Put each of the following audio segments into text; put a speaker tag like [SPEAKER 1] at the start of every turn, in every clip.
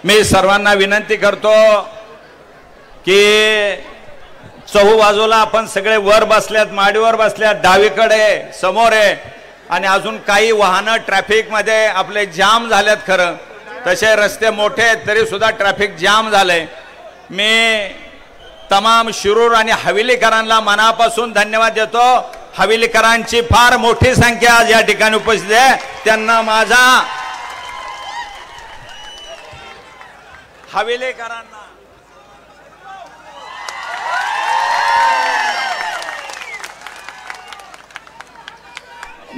[SPEAKER 1] मी सर्वांना विनंती करतो की चहू बाजूला आपण सगळे वर बसल्यात, माडीवर बसल्यात, डावीकडे समोर आहे आणि अजून काही वाहनं ट्रॅफिक मध्ये आपले जाम झालेत. खरं तसे रस्ते मोठे आहेत तरी सुद्धा ट्रॅफिक जाम झाले. मी तमाम शिरूर आणि हवेलीकरांना मनापासून धन्यवाद देतो. हवेलीकरांची फार मोठी संख्या आज या ठिकाणी उपस्थित आहे. त्यांना माझा हवेलीकरांना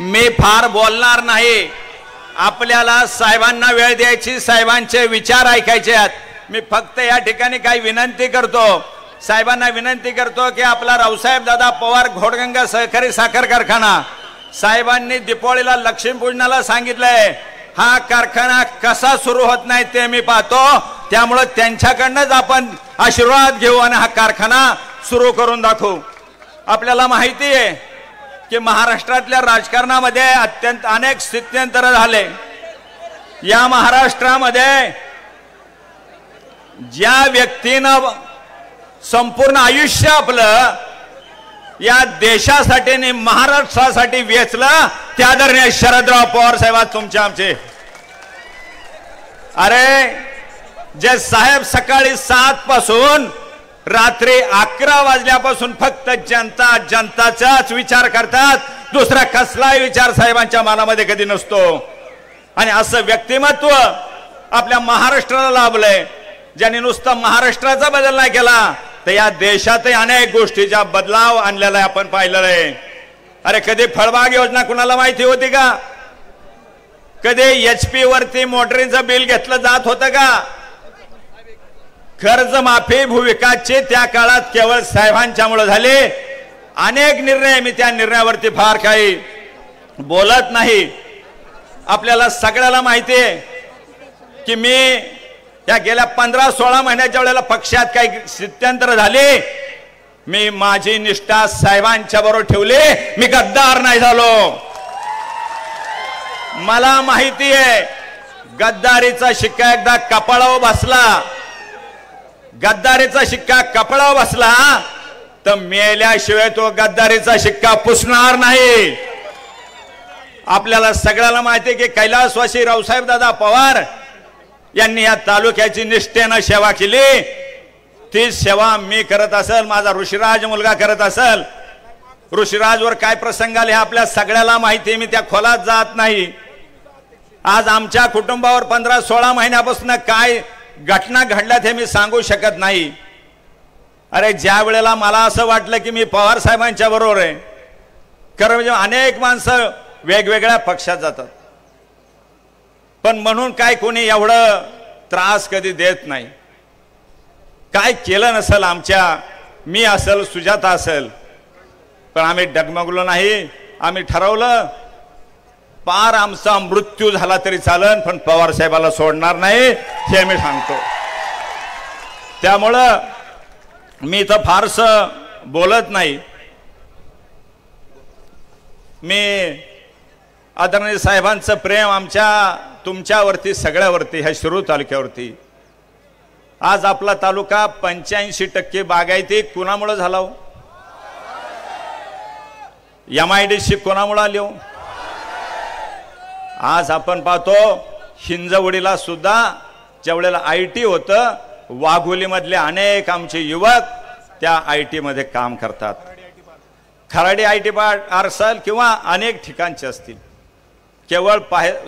[SPEAKER 1] मी फार बोलणार नाही. आपल्याला साहेबांना वेळ द्यायची, साहेबांचे विचार ऐकायचे आहेत. मी फक्त या ठिकाणी काही विनंती करतो, साहेबांना विनंती करतो की आपला रावसाहेब दादा पवार घोडगंगा सहकारी साखर कारखाना साहेबांनी दीपावलीला लक्ष्मीपूजनाला सांगितलंय. हा कारखाना कसा सुरू होत नाही ते मी पाहतो. त्यामुळे त्यांच्याकडनंच आपण आशीर्वाद घेऊ आणि हा कारखाना सुरू करून दाखवू. आपल्याला माहिती आहे की महाराष्ट्रातल्या राजकारणामध्ये अत्यंत अनेक स्थित्यंतर झाले. या महाराष्ट्रामध्ये ज्या व्यक्तीनं संपूर्ण आयुष्य आपलं या देशासाठी आणि महाराष्ट्रासाठी वेचलं त्या आदरणीय शरदराव पवार साहेब तुमचे आमचे. अरे जे साहेब सकाळी 7 पासून रात्री 11 वाजल्यापासून फक्त जनता जनताचाच विचार करतात, दुसरा कसलाही विचार साहेबांच्या मनामध्ये कधी नसतो. आणि असं व्यक्तिमत्व आपल्या महाराष्ट्राला लाभलंय, ज्यांनी नुसतं महाराष्ट्राचा बदल नाही केला तर या देशातही अनेक गोष्टीचा बदलाव आणलेला आहे, आपण पाहिलेलं आहे. अरे कधी फळबाग योजना कुणाला माहिती होती का? कधी HP वरती मोटरीचं बिल घेतलं जात होतं का? कर्जमाफी भूविकासची त्या काळात केवळ साहेबांच्यामुळे झाले. अनेक निर्णय, मी त्या निर्णयावरती फार काही बोलत नाही. आपल्याला सगळ्याला माहिती आहे की मी या गेल्या 15-16 महिन्याच्या वेळेला पक्षात काही स्थित्यंतर झाले. मी माझी निष्ठा साहेबांच्या बरोबर ठेवली. मी गद्दार नाही झालो. मला माहिती आहे गद्दारीचा शिक्का एकदा कपाळावर बसला, गद्दारीचा शिक्का कपाळावर बसला तर मेल्याशिवाय तो गद्दारीचा शिक्का पुसणार नाही. आपल्याला सगळ्याला माहिती आहे की कैलासवासी रावसाहेब दादा पवार यांनी या तालुक्याची निष्ठेनं सेवा केली. ती सेवा मी करत असेल, माझा ऋषिराज मुलगा करत असेल. ऋषिराजवर काय प्रसंग आले हे आपल्या सगळ्याला माहिती आहे, मी त्या खोलात जात नाही. आज आमच्या कुटुंबावर 15-16 महिन्यापासून काय घटना घडल्यात हे मी सांगू शकत नाही. अरे ज्या वेळेला मला असं वाटलं की मी पवार साहेबांच्या बरोबर आहे, कारण म्हणजे अनेक माणसं वेगवेगळ्या पक्षात जातात, पण म्हणून काय कोणी एवढं त्रास कधी देत नाही. काय केलं नसेल आमच्या, मी असेल सुजाता असेल, पण आम्ही डगमगलो नाही. आम्ही ठरवलं पार आमचा मृत्यू झाला तरी चालन पण पवार साहेबाला सोडणार नाही हे मी सांगतो. त्यामुळं मी तर फारसं बोलत नाही. मी आदरणीय साहेबांचं प्रेम आमच्या तुमच्यावरती सगळ्यावरती, ह्या शिरूर तालुक्यावरती. आज आपला तालुका 85% बागायती कुणामुळे झाला हो? MIDC कोणामुळे आली हो? आज आपण पाहतो हिंजवडीला सुद्धा ज्यावेळेला IT होतं, वाघोलीमधले अनेक आमचे युवक त्या IT मध्ये काम करतात. खराडी IT पार्क असेल किंवा अनेक ठिकाणचे असतील. केवळ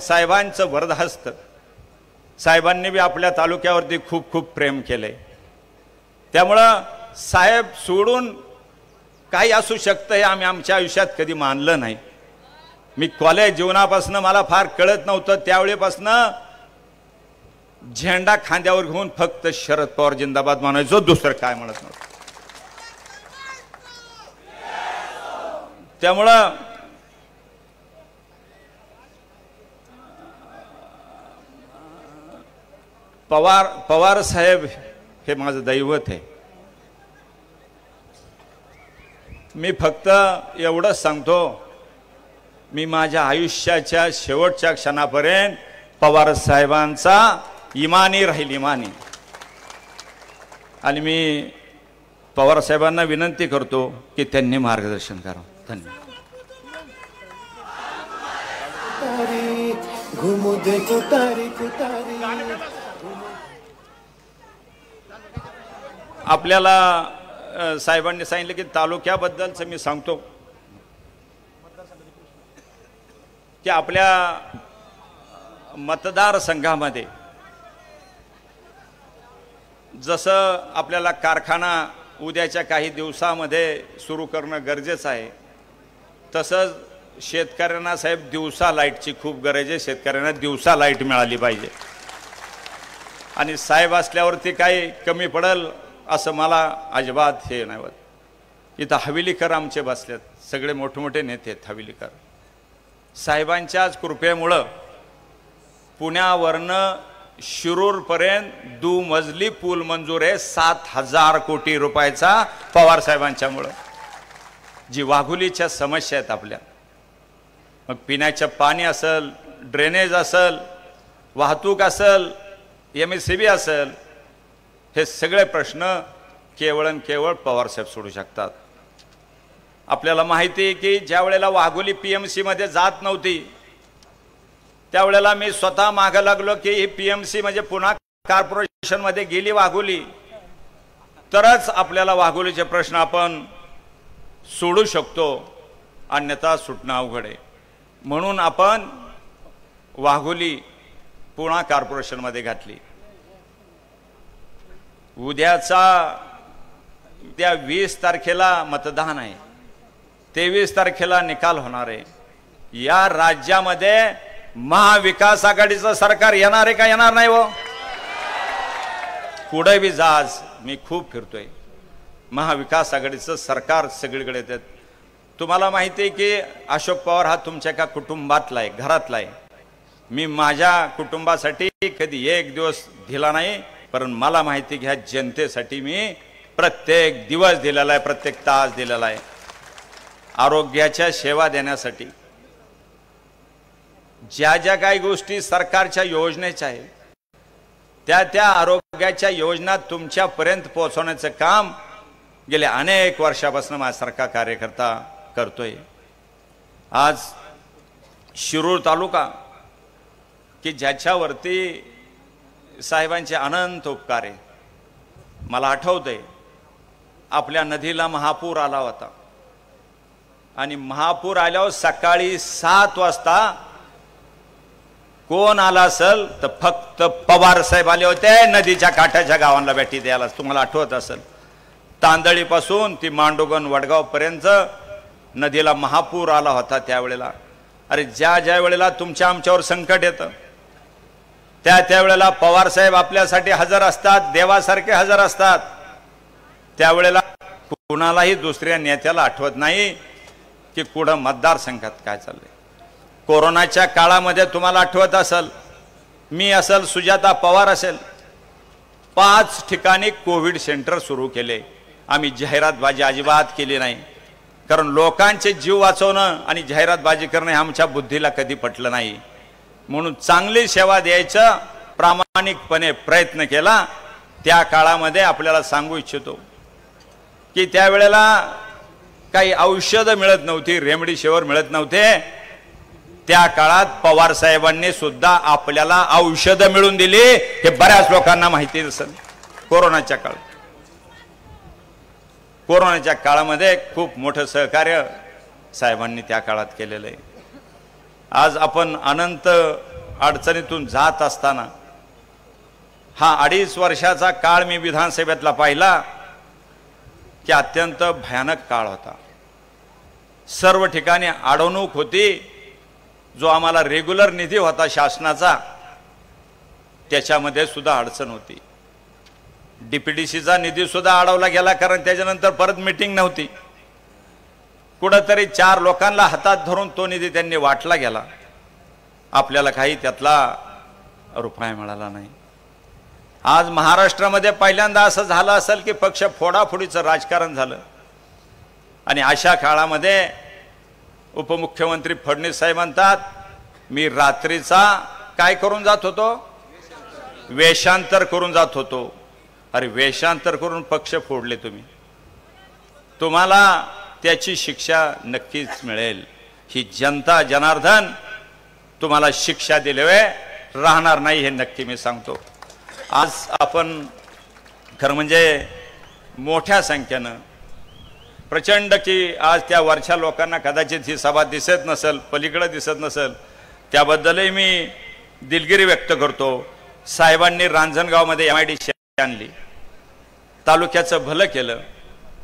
[SPEAKER 1] साहेबांचं वरदहस्त. साहेबांनी बी आपल्या तालुक्यावरती खूप खूप प्रेम केले. त्यामुळं साहेब सोडून काही असू शकतं हे आम्ही आमच्या आयुष्यात कधी मानलं नाही. मी कॉलेज जीवनापासून मला फार कळत नव्हतं, त्यावेळेपासून झेंडा खांद्यावर घेऊन फक्त शरद पवार जिंदाबाद म्हणायचो, दुसरं काय म्हणत नव्हतं. त्यामुळं पवार साहेब हे माझं दैवत आहे. मी फक्त एवढंच सांगतो, मी माझ्या आयुष्याच्या शेवटच्या क्षणापर्यंत पवार साहेबांचा इमानी राहील, इमानी. आणि मी पवार साहेबांना विनंती करतो की त्यांनी मार्गदर्शन करावं. धन्यवाद. आपल्याला साहेबांनी सांगितलं की तालुक्याबद्दलच मी सांगतो की आपल्या मतदारसंघामध्ये जसं आपल्याला कारखाना उद्याच्या काही दिवसामध्ये सुरू करणं गरजेचं आहे, तसंच शेतकऱ्यांना साहेब दिवसा लाईटची खूप गरज आहे. शेतकऱ्यांना दिवसा लाईट मिळाली पाहिजे. आणि साहेब असल्यावरती काही कमी पडेल असं मला अजिबात हे नाही होत. इथं हवेलीकर आमचे बसलेत, सगळे मोठमोठे नेते आहेत हवेलीकर. साहेबांच्याच कृपेमुळं पुण्यावरनं शिरूरपर्यंत दुमजली पूल मंजूर आहे, 7,000 कोटी रुपयाचा, पवार साहेबांच्यामुळं. जी वाघुलीच्या समस्या आहेत आपल्या, मग पिण्याचं पाणी असेल, ड्रेनेज असेल, वाहतूक असेल, MSCB असेल, हे सगळे प्रश्न केवळ आणि केवळ पवारसाहेब सोडू शकतात. आपल्याला माहिती आहे की ज्या वेळेला वाघोली PMC मध्ये जात नव्हती त्यावेळेला मी स्वतः मागे लागलो की ही PMC म्हणजे पुन्हा कॉर्पोरेशन मध्ये गेली वाघोली, तरच आपल्याला वाघोलीचे प्रश्न आपण सोडू शकतो, अन्यथा सुटणं अवघड आहे. म्हणून आपण वाघोली पुन्हा कॉर्पोरेशन मध्ये घातली. त्या 20 तारखेला मतदान आहे, 23 तारखेला निकाल होणार आहे. या राज्यामध्ये महाविकास आघाडीचं सरकार येणार आहे का येणार नाही? हो, कुठे बी जाज मी खूप फिरतोय, महाविकास आघाडीचं सरकार सगळीकडे येतात. तुम्हाला माहिती आहे की अशोक पवार हा तुमच्या एका कुटुंबातला आहे, घरातला आहे. मी माझ्या कुटुंबासाठी कधी एक दिवस दिला नाही, पण मला माहिती की ह्या जनतेसाठी मी प्रत्येक दिवस दिलेला आहे, प्रत्येक तास दिलेला आहे. आरोग्याच्या सेवा देण्यासाठी ज्या ज्या काही गोष्टी सरकारच्या योजनेच्या आहेत त्या आरोग्याच्या योजना तुमच्यापर्यंत पोहोचवण्याचं काम गेल्या अनेक वर्षापासून माझ्यासारखा कार्यकर्ता करतोय. आज शिरूर तालुका की ज्याच्यावरती साहेबांचे अनंत उपकार आहे. मला आठवतंय आपल्या नदीला महापूर आला होता आणि महापूर आल्यावर सकाळी 7 वाजता कोण आला असेल तर फक्त पवार साहेब आले होते नदीच्या काठाच्या गावांना भेटी द्यायला. तुम्हाला आठवत असेल तांदळीपासून ती मांडोगण वडगाव पर्यंत नदीला महापूर आला होता त्यावेळेला. अरे ज्या वेळेला तुमच्या आमच्यावर संकट येतं त्यावेळेला पवार साहेब आपल्यासाठी हजर असतात, देवासारखे हजर असतात. त्यावेळेला कुणालाही दुसऱ्या नेत्याला आठवत नाही की कुठं मतदारसंघात काय चाललंय. कोरोनाच्या काळामध्ये तुम्हाला आठवत असेल, मी असेल, सुजाता पवार असेल, 5 ठिकाणी कोविड सेंटर सुरू केले. आम्ही जाहिरातबाजी अजिबात केली नाही, कारण लोकांचे जीव वाचवणं आणि जाहिरातबाजी करणं हे आमच्या बुद्धीला कधी पटलं नाही. म्हणून चांगली सेवा द्यायचं प्रामाणिकपणे प्रयत्न केला. त्या काळामध्ये आपल्याला सांगू इच्छितो की त्यावेळेला काही औषधं मिळत नव्हती, रेमडेसिवीर मिळत नव्हते. त्या काळात पवार साहेबांनी सुद्धा आपल्याला औषधं मिळवून दिली, हे बऱ्याच लोकांना माहिती नसेल. कोरोनाच्या काळामध्ये खूप मोठं सहकार्य साहेबांनी त्या काळात केलेलं आहे. आज आपण अनंत अडचणीतून जात असताना हा 2.5 वर्षाचा काळ मी विधानसभेतला पाहिला की अत्यंत भयानक काळ होता. सर्व ठिकाणी अडवणूक होती. जो आम्हाला रेग्युलर निधी होता शासनाचा त्याच्यामध्ये सुद्धा अडचण होती. DPDCचा निधी सुद्धा अडवला गेला, कारण त्याच्यानंतर परत मीटिंग नव्हती. कुठंतरी 4 लोकांना हातात धरून तो निधी त्यांनी वाटला गेला. आपल्याला काही त्यातला रुपया मिळाला नाही. आज महाराष्ट्रामध्ये पहिल्यांदा असं झालं असेल की पक्ष फोडाफोडीचं राजकारण झालं आणि अशा काळामध्ये उपमुख्यमंत्री फडणवीस साहेब म्हणतात, मी रात्रीचा काय करून जात होतो, वेषांतर करून जात होतो. अरे वेषांतर करून पक्ष फोडले तुम्ही, तुम्हाला त्याची शिक्षा नक्कीच मिळेल. ही जनता जनार्दन तुम्हाला शिक्षा दिल्याशिवाय राहणार नाही, हे नक्की मी सांगतो. आज आपण खरं म्हणजे मोठ्या संख्येनं प्रचंड, की आज त्या वरच्या लोकांना कदाचित ही सभा दिसत नसेल, पलीकडे दिसत नसेल, त्याबद्दलही मी दिलगिरी व्यक्त करतो. साहेबांनी रांजणगावमध्ये MIDC आणली, तालुक्याचं भलं केलं,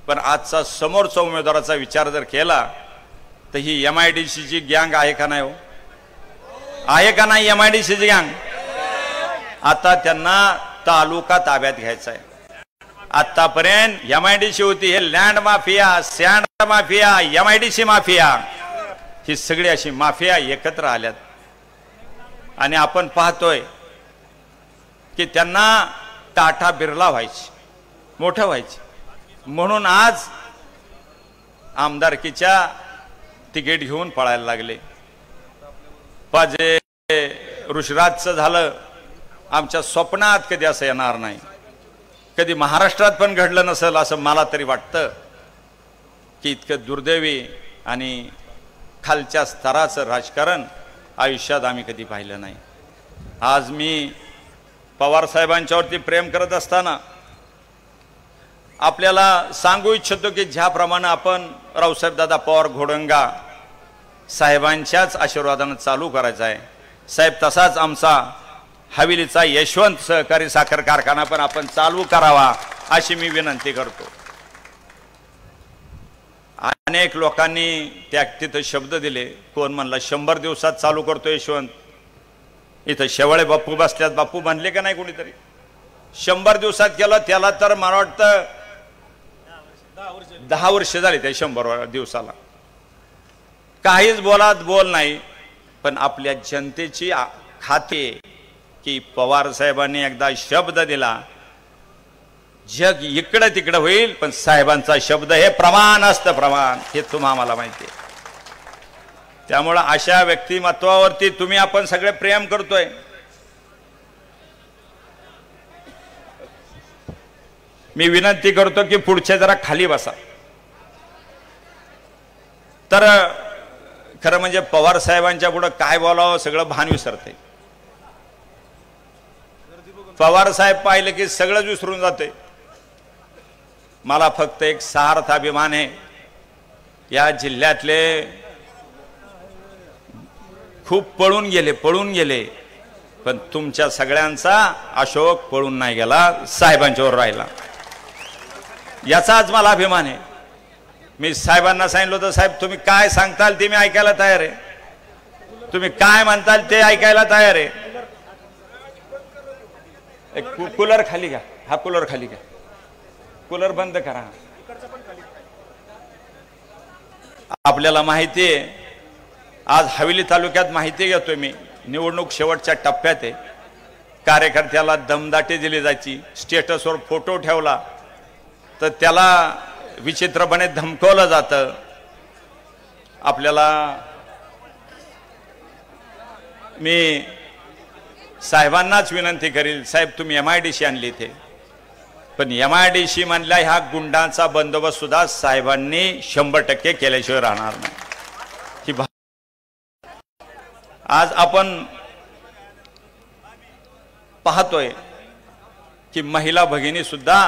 [SPEAKER 1] पण आजचा समोरचा उमेदवाराचा विचार जर केला तर ही MIDCची गँग आहे का नाही हो? आहे का नाही MIDCची गँग? आता त्यांना तालुका ताब्यात घ्यायचा आहे. आतापर्यंत MIDC होती, हे land mafia, sand mafia, MIDC mafia, ही सगळी अशी माफिया एकत्र आल्यात आणि आपण पाहतोय की त्यांना टाटा बिर्ला व्हायची, मोठं व्हायची. म्हणून आज आमदारकीच्या तिकीट घेऊन पळायला लागले. पाजे ऋषराजचं झालं, आमच्या स्वप्नात कधी असं येणार नाही, कधी महाराष्ट्रात पण घडलं नसेल असं मला तरी वाटतं, की इतकं दुर्दैवी आणि खालच्या स्तराचं राजकारण आयुष्यात आम्ही कधी पाहिलं नाही. आज मी पवार साहेबांच्यावरती प्रेम करत असताना आपल्याला सांगू इच्छितो की ज्याप्रमाणे आपण रावसाहेब दादा पवार घोडंगा साहेबांच्याच आशीर्वादानं चालू करायचा आहे, साहेब तसाच आमचा हवेलीचा यशवंत सहकारी साखर कारखाना पण आपण चालू करावा अशी मी विनंती करतो. अनेक लोकांनी तिथं शब्द दिले, कोण म्हणला 100 दिवसात चालू करतो यशवंत. इथं शेवळे बापू बसल्यात, बापू म्हणले का नाही कोणीतरी 100 दिवसात केलं, त्याला तर मला वाटतं 10 वर्ष झाली त्या 100 दिवसाला. काहीच बोल नाही, पण आपल्या जनतेची खाते की पवार साहेबांनी एकदा शब्द दिला, जग इकडं तिकडं होईल, पण साहेबांचा शब्द हे प्रमाण असतं, प्रमाण, हे तुम्हाला माहिती आहे. त्यामुळे अशा व्यक्तिमत्वावरती तुम्ही आपण सगळे प्रेम करतोय. मी विनंती करतो की पुढचे जरा खाली बसा. तर खरं म्हणजे पवार साहेबांच्या पुढे काय बोलावं सगळं भान विसरते. पवार साहेब पाहिलं की सगळंच विसरून जाते. मला फक्त एक सार्थ अभिमान आहे, या जिल्ह्यातले खूप पळून गेले, पण तुमच्या सगळ्यांचा अशोक पळून नाही गेला, साहेबांच्यावर राहिला, याचाच मला अभिमान आहे. मी साहेबांना सांगितलं होतं, साहेब तुम्ही काय सांगताल ते मी ऐकायला तयार आहे, तुम्ही काय म्हणताल ते ऐकायला तयार आहे. कूलर खाली घ्या, हा कूलर खाली घ्या, कूलर बंद करा. आपल्याला माहिती आहे, आज हवेली तालुक्यात माहिती घेतोय मी, निवडणूक शेवटच्या टप्प्यात आहे. कार्यकर्त्याला दमदाटी दिली जायची, स्टेटसवर फोटो ठेवला तर त्याला विचित्रपणे धमकवलं जातं. आपल्याला मी साहेबांनाच विनंती करील, साहेब तुम्ही MIDC आणली इथे, पण MIDC म्हणल्या ह्या गुंडांचा बंदोबस्त सुद्धा साहेबांनी 100% केल्याशिवाय राहणार नाही. आज आपण पाहतोय की महिला भगिनी सुद्धा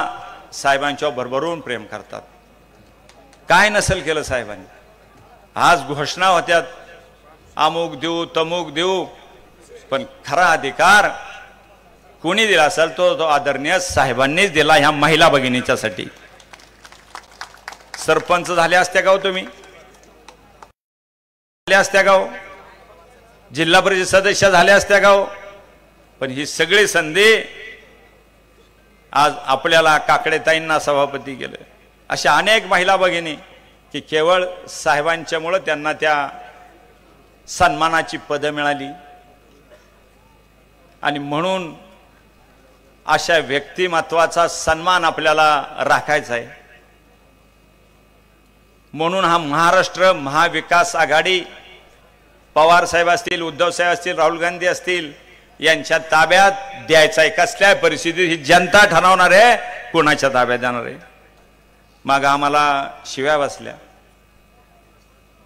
[SPEAKER 1] साहेबांच्यावर भरभरून प्रेम करतात. काय नसेल केलं साहेबांनी. आज घोषणा होत्यात अमुक देऊ तमुक देऊ, पण खरा अधिकार कोणी दिला असेल तो आदरणीय साहेबांनीच दिला ह्या महिला भगिनीच्यासाठी. सरपंच झाले असत्या का हो तुम्ही, झाले असत्या का हो, जिल्हा परिषद सदस्य झाले असत्या का हो, पण ही सगळी संधी आज आपल्याला काकडेताईंना सभापती केलं. अशा अनेक महिला भगिनी की केवळ साहेबांच्यामुळे त्यांना त्या सन्मानाची पदं मिळाली. आणि म्हणून अशा व्यक्तिमत्वाचा सन्मान आपल्याला राखायचा आहे. म्हणून हा महाराष्ट्र महाविकास आघाडी, पवार साहेब असतील, उद्धव साहेब असतील, राहुल गांधी असतील, यांच्या ताब्यात द्यायचा आहे. कसल्या परिस्थितीत ही जनता ठरवणार आहे कोणाच्या ताब्यात जाणार आहे. मग आम्हाला शिव्या बसल्या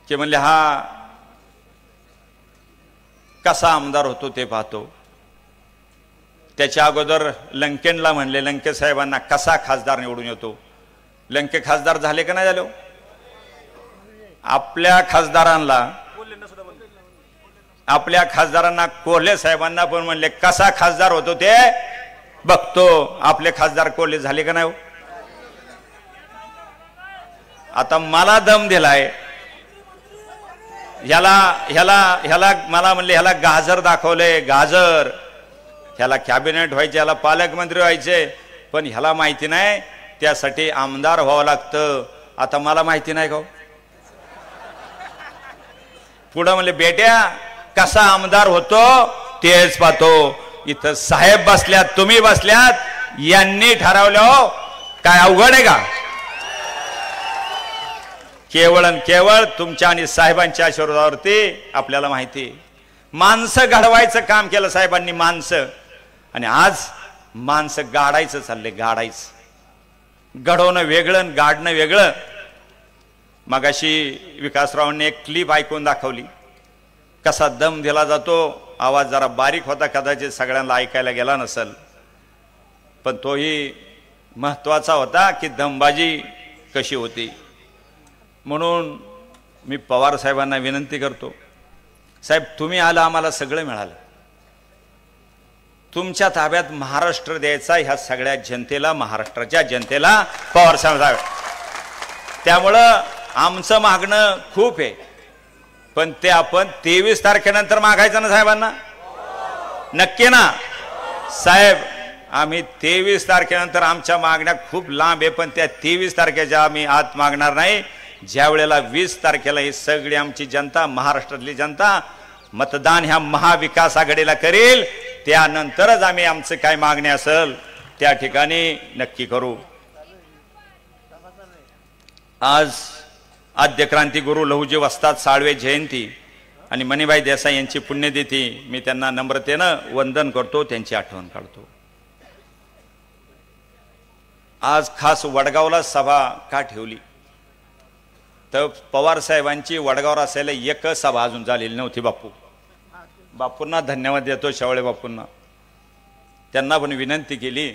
[SPEAKER 1] की म्हणले हा कसा आमदार होतो ते पाहतो. त्याच्या अगोदर लंकेनला म्हणले लंके साहेबांना कसा खासदार निवडून येतो. लंके खासदार झाले का नाही झाले. आपल्या खासदारांना कोल्हे साहेबांना पण म्हणले कसा खासदार होतो ते बघतो. आपले खासदार कोल्हे झाले का नाही. आता मला दम दिलाय ह्याला मला म्हणले ह्याला गाजर दाखवले. गाजर ह्याला कॅबिनेट व्हायचे, ह्याला पालकमंत्री व्हायचे, पण ह्याला माहिती नाही त्यासाठी आमदार व्हावं लागतं. आता मला माहिती नाही का. पुढं म्हणले बेट्या कसा आमदार होतो तेच पाहतो. इथं साहेब बसल्यात, तुम्ही बसल्यात, यांनी ठरवलं. हो काय अवघड आहे का. केवळ आणि केवळ तुमच्या आणि साहेबांच्या आशीर्वादावरती आपल्याला माहिती. माणसं घडवायचं काम केलं साहेबांनी, माणसं. आणि आज माणसं गाडायचं चालले. गाडायचं, घडवणं वेगळं, गाडणं वेगळं. मगाशी विकासरावांनी एक क्लिप ऐकून दाखवली कसा दम दिला जातो. आवाज जरा बारीक होता, कदाचित सगळ्यांना ऐकायला गेला नसेल, पण तोही महत्वाचा होता की दमबाजी कशी होती. म्हणून मी पवार साहेबांना विनंती करतो, साहेब तुम्ही आला, आम्हाला सगळं मिळालं. तुमच्या ताब्यात महाराष्ट्र द्यायचा ह्या सगळ्या जनतेला, महाराष्ट्राच्या जनतेला पवार साहेब. त्यामुळं आमचं मागणं खूप आहे, पण ते आपण 23 तारखेनंतर मागायचं ना साहेबांना. नक्की ना साहेब. आम्ही 23 तारखेनंतर आमच्या मागण्या खूप लांब आहे, पण त्या 23 तारखेच्या आम्ही आत मागणार नाही. ज्या वेळेला 20 तारखेला ही सगळी आमची जनता, महाराष्ट्रातली जनता मतदान ह्या महाविकास आघाडीला करेल, त्यानंतरच आम्ही आमचं काय मागणी असेल त्या ठिकाणी नक्की करू. आज आद्य क्रांती गुरु लहुजी वस्ताद साळवे जयंती आणि मणिबाई देसाई यांची पुण्यतिथी. मी त्यांना नम्रतेनं वंदन करतो, त्यांची आठवण काढतो. आज खास वडगावला सभा का ठेवली तर पवार साहेबांची वडगावला असायला एक सभा अजून झालेली नव्हती. बापूंना धन्यवाद देतो, शेवळे बापूंना. त्यांना पण विनंती केली.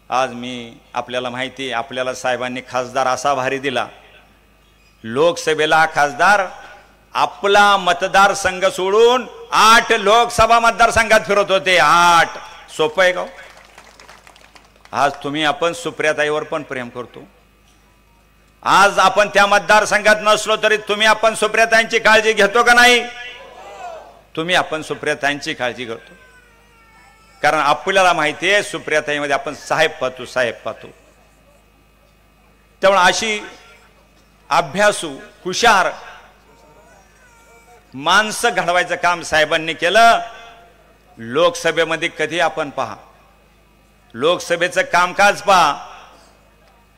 [SPEAKER 1] आज मी आपल्याला माहिती, आपल्याला साहेबांनी खासदार असा भारी दिला. लोकसभेला हा खासदार आपला मतदारसंघ सोडून 8 लोकसभा मतदारसंघात फिरत होते. 8. सोपं आहे का. आज तुम्ही आपण सुप्रियाताईवर पण प्रेम करतो. आज आपण त्या मतदारसंघात नसलो तरी तुम्ही आपण सुप्रियाताईंची काळजी घेतो का नाही. तुम्ही आपण सुप्रियाताईंची काळजी करतो, कारण आपल्याला माहिती आहे सुप्रियाताईमध्ये आपण साहेब पाहतो, साहेब पाहतो. त्यामुळे अशी अभ्यासू हुशार माणसं घडवायचं काम साहेबांनी केलं. लोकसभेमध्ये कधी आपण पहा, लोकसभेचं कामकाज पहा,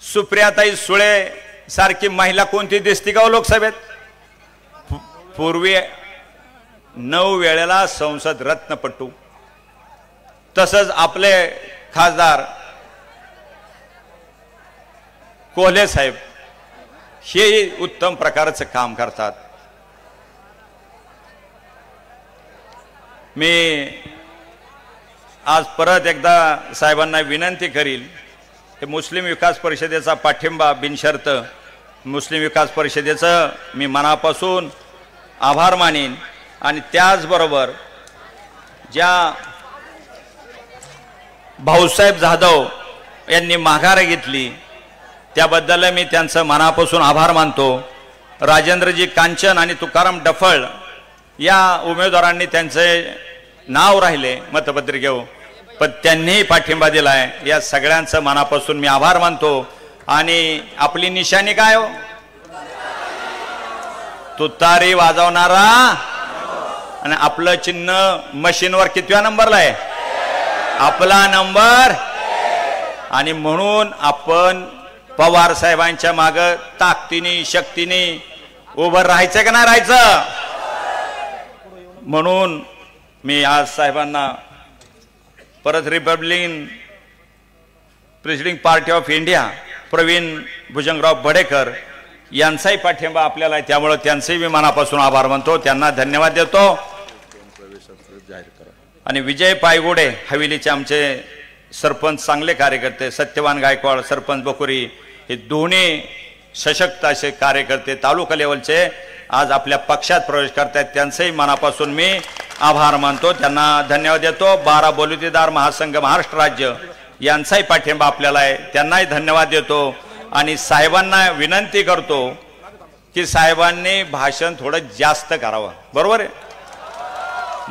[SPEAKER 1] सुप्रियाताई सुळे सारखी महिला कोणती दिसती का लोकसभेत. पूर्वी 9 वेळेला संसद रत्नपटू, तसंच आपले खासदार कोल्हे साहेब हेही उत्तम प्रकारचं काम करतात. मी आज परत एकदा साहेबांना विनंती करील की मुस्लिम विकास परिषदेचा पाठिंबा बिनशर्त, मुस्लिम विकास परिषदेचं मी मनापासून आभार मानेन. आणि त्याचबरोबर ज्या भाऊसाहेब जाधव यांनी माघार घेतली त्याबद्दल मी त्यांचं मनापासून आभार मानतो. राजेंद्रजी कांचन आणि तुकाराम डफळ या उमेदवारांनी त्यांचे नाव राहिले मतपत्रिकेवर, पण त्यांनीही पाठिंबा दिलाय. या सगळ्यांचं मनापासून मी आभार मानतो. आणि आपली निशाणी काय हो. तुतारी वाजवणारा, आणि आपलं चिन्ह मशीनवर कितव्या नंबरला आहे. आपला नंबर. आणि म्हणून आपण पवार साहेबांच्या माग ताकदीने शक्तीने उभं राहायचं का नाही राहायचं. म्हणून मी आज साहेबांना परत Republican presiding party of India Praveen Bhujangrao Badekar यांचाही पाठिंबा आपल्याला आहे, त्यामुळे त्यांचेही मी मनापासून आभार मानतो, त्यांना धन्यवाद देतो। आणि विजय पायगुडे हवेलीचे आमचे सरपंच चांगले कार्यकर्ते, सत्यवान गायकवाड, सरपंच बकुरी, हे दोन्ही सशक्त असे कार्यकर्ते तालुका लेवलचे आज आपल्या पक्षात प्रवेश करतात, त्यांचेही मनापासून मी आभार मानतो, त्यांना धन्यवाद देतो। 12 बलुतेदार महासंघ महाराष्ट्र राज्य यांचाही पाठिंबा आपल्याला आहे, त्यांनाही धन्यवाद देतो। आणि साहेबांना विनंती करतो की साहेबांनी भाषण थोडं जास्त करावं, बरोबर आहे।